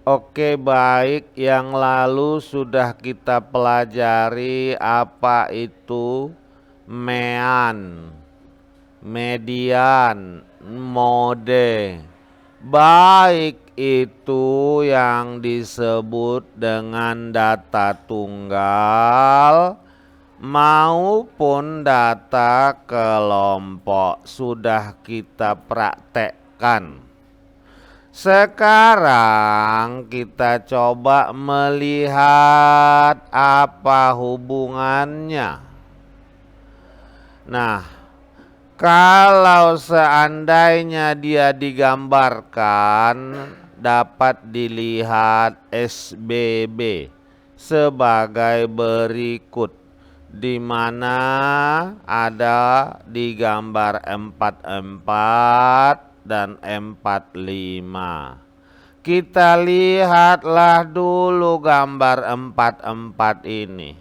Oke, baik, yang lalu sudah kita pelajari apa itu mean, median, mode. Baik itu yang disebut dengan data tunggal maupun data kelompok sudah kita praktekkan. Sekarang kita coba melihat apa hubungannya. Nah, kalau seandainya dia digambarkan dapat dilihat SBB sebagai berikut, di mana ada digambar 44 dan 45. Kita lihatlah dulu gambar 44 ini.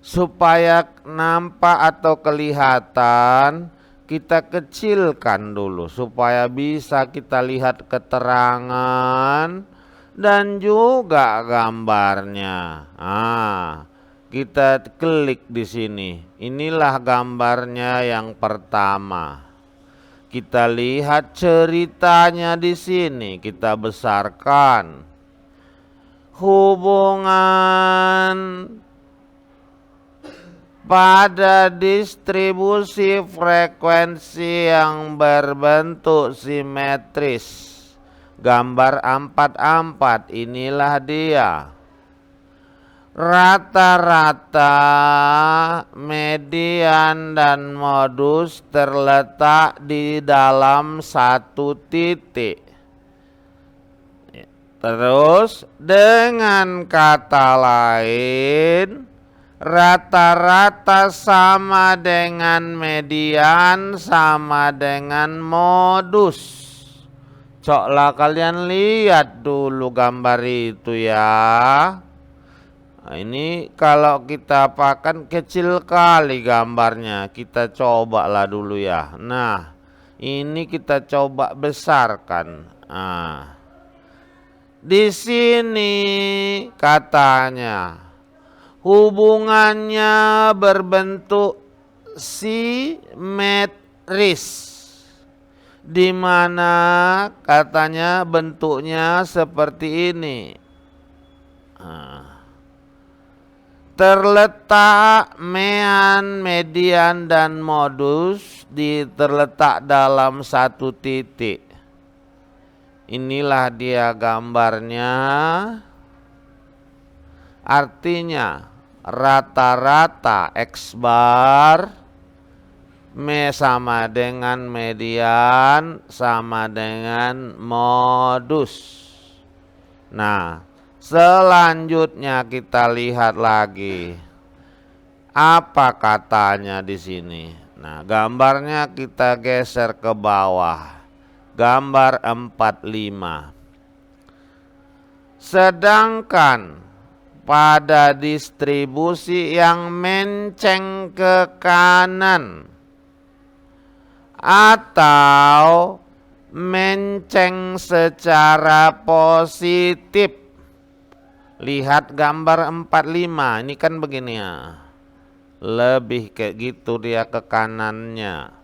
Supaya nampak atau kelihatan, kita kecilkan dulu supaya bisa kita lihat keterangan dan juga gambarnya. Kita klik di sini. Inilah gambarnya yang pertama. Kita lihat ceritanya di sini, kita besarkan. Hubungan pada distribusi frekuensi yang berbentuk simetris. Gambar 44 inilah dia. Rata-rata, median, dan modus terletak di dalam satu titik. Terus dengan kata lain, rata-rata sama dengan median sama dengan modus. Coklah kalian lihat dulu gambar itu ya. Nah, ini kalau kita apakan kecil kali gambarnya. Kita cobalah dulu ya. Nah, ini kita coba besarkan. Nah, di sini katanya hubungannya berbentuk simetris, di mana katanya bentuknya seperti ini. Terletak mean, median, dan modus terletak dalam satu titik. Inilah dia gambarnya. Artinya rata-rata X bar sama dengan median sama dengan modus. Nah, selanjutnya kita lihat lagi apa katanya di sini. Nah, gambarnya kita geser ke bawah. Gambar 45. Sedangkan pada distribusi yang menceng ke kanan atau menceng secara positif, lihat gambar 45. Ini kan begini ya. Lebih kayak gitu dia ke kanannya.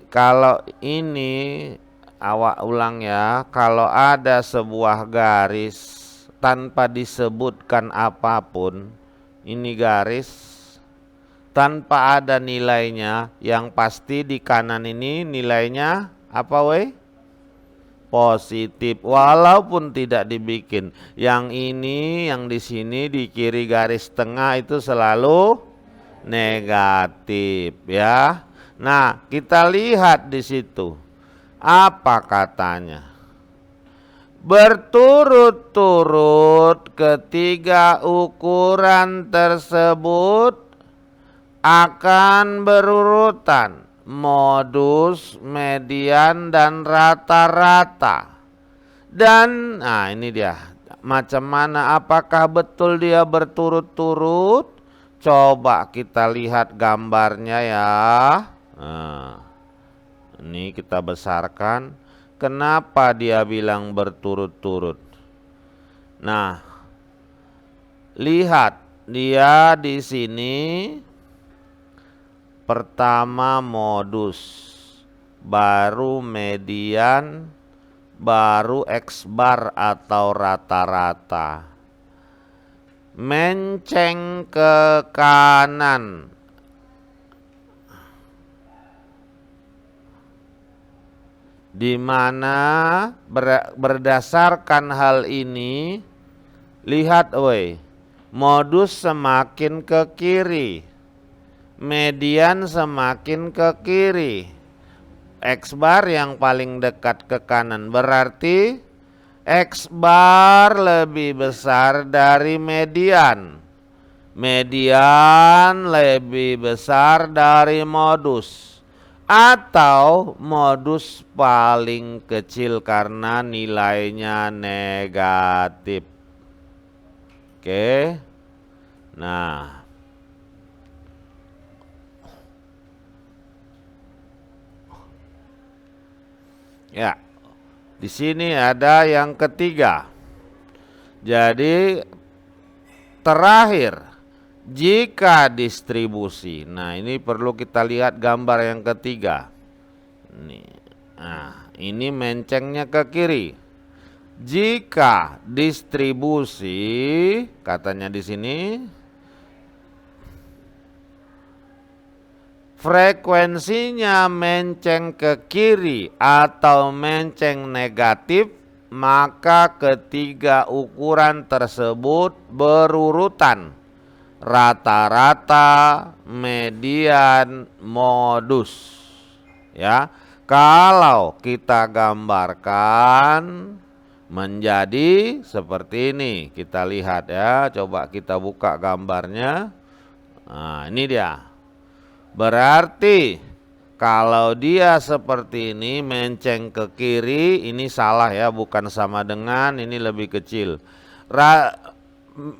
Kalau ini awak ulang ya. Kalau ada sebuah garis tanpa disebutkan apapun, ini garis tanpa ada nilainya, yang pasti di kanan ini nilainya apa weh? Positif, walaupun tidak dibikin. Yang ini, yang di sini di kiri garis tengah itu selalu negatif ya. Nah, kita lihat di situ apa katanya. Berturut-turut ketiga ukuran tersebut akan berurutan modus, median, dan rata-rata. Dan nah ini dia, macam mana, apakah betul dia berturut-turut? Coba kita lihat gambarnya ya. Nah, ini kita besarkan. Kenapa dia bilang berturut-turut? Nah, lihat dia di sini pertama modus, baru median, baru X bar atau rata-rata. Menceng ke kanan. Di mana berdasarkan hal ini, lihat modus semakin ke kiri, median semakin ke kiri, X bar yang paling dekat ke kanan, berarti X bar lebih besar dari median. Median lebih besar dari modus. Atau modus paling kecil karena nilainya negatif. Oke. Nah, ya, di sini ada yang ketiga. Jadi terakhir, jika distribusi. Nah, ini perlu kita lihat gambar yang ketiga. Nah, ini mencengnya ke kiri. Jika distribusi, katanya di sini, frekuensinya menceng ke kiri atau menceng negatif, maka ketiga ukuran tersebut berurutan. Rata-rata, median, modus. Ya, kalau kita gambarkan menjadi seperti ini, kita lihat ya, coba kita buka gambarnya. Nah, ini dia. Berarti kalau dia seperti ini menceng ke kiri, ini salah ya, bukan sama dengan, ini lebih kecil.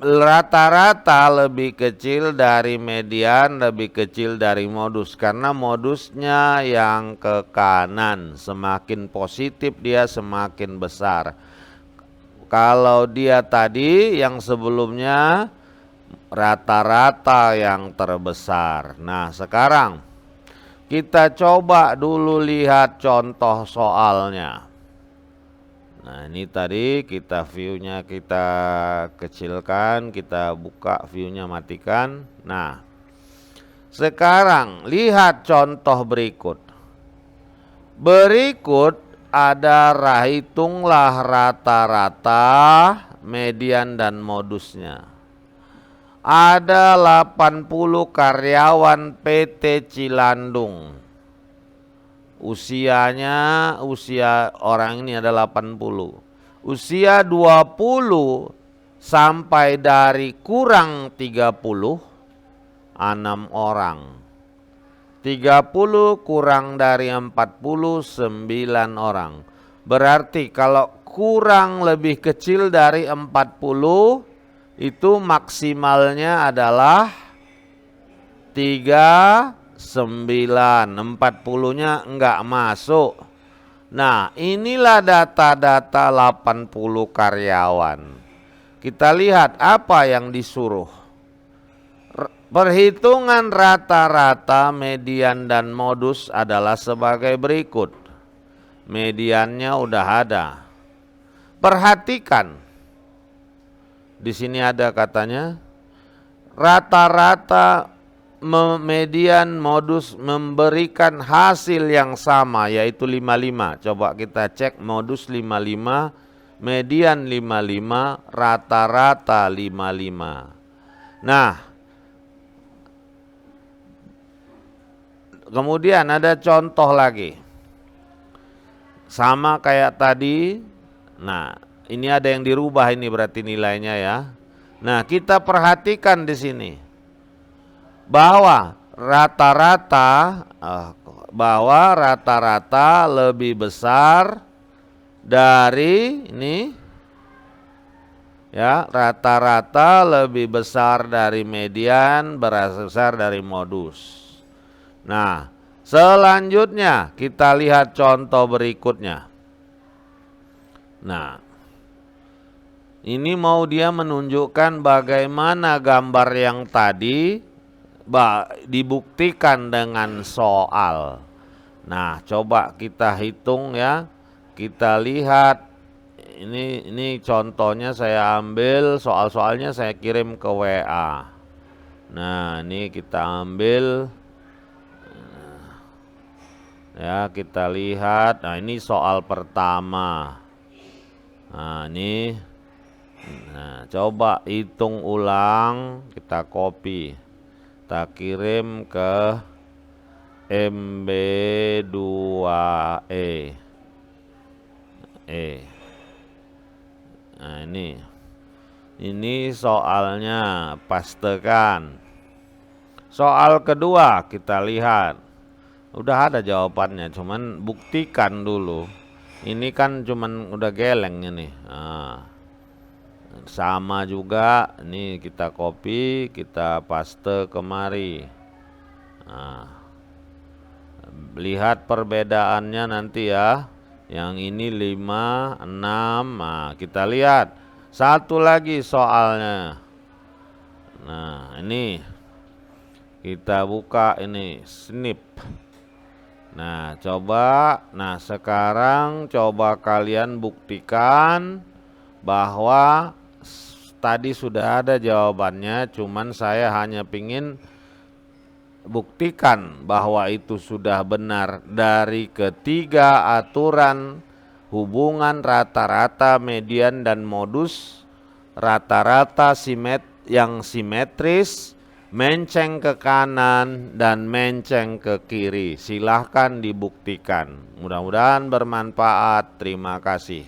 Rata-rata lebih kecil dari median, lebih kecil dari modus, karena modusnya yang ke kanan, semakin positif dia semakin besar. Kalau dia tadi yang sebelumnya rata-rata yang terbesar. Nah, sekarang kita coba dulu lihat contoh soalnya. Nah, ini tadi kita view-nya kita kecilkan, kita buka view-nya, matikan. Nah, sekarang lihat contoh berikut. Berikut ada hitunglah rata-rata, median dan modusnya. Ada 80 karyawan PT Cilandung. Usia orang ini adalah 80. Usia 20 sampai dari kurang 30, 6 orang. 30 kurang dari 40, 9 orang. Berarti kalau kurang lebih kecil dari 40, itu maksimalnya adalah 39, 40-nya enggak masuk. Nah, inilah data-data 80 karyawan. Kita lihat apa yang disuruh. Perhitungan rata-rata, median dan modus adalah sebagai berikut. Mediannya udah ada. Perhatikan. Di sini ada katanya rata-rata, median, modus memberikan hasil yang sama, yaitu 55. Coba kita cek, modus 55, median 55, rata-rata 55. Nah, kemudian ada contoh lagi. Sama kayak tadi. Nah, ini ada yang dirubah, ini berarti nilainya ya. Nah, kita perhatikan di sini bahwa rata-rata lebih besar dari ini ya, rata-rata lebih besar dari median, besar dari modus. Nah, selanjutnya kita lihat contoh berikutnya. Nah, ini mau dia menunjukkan bagaimana gambar yang tadi dibuktikan dengan soal. Nah, coba kita hitung ya. Kita lihat ini contohnya saya ambil, soal-soalnya saya kirim ke WA. Nah, ini kita ambil ya, kita lihat. Nah, ini soal pertama. Nah, ini. Nah, coba hitung ulang, kita copy. Kita kirim ke MB2E. Nah, ini soalnya, pastekan. Soal kedua kita lihat. Udah ada jawabannya, cuman buktikan dulu. Ini kan cuman udah geleng ini. Nah, sama juga, ini kita copy, kita paste kemari. Nah, lihat perbedaannya nanti ya. Yang ini 5, 6. Nah, kita lihat satu lagi soalnya. Nah, ini kita buka ini snip. Nah, coba. Nah, sekarang coba kalian buktikan bahwa tadi sudah ada jawabannya, cuman saya hanya pingin buktikan bahwa itu sudah benar dari ketiga aturan hubungan rata-rata, median, dan modus. Rata-rata yang simetris, menceng ke kanan dan menceng ke kiri. Silahkan dibuktikan. Mudah-mudahan bermanfaat. Terima kasih.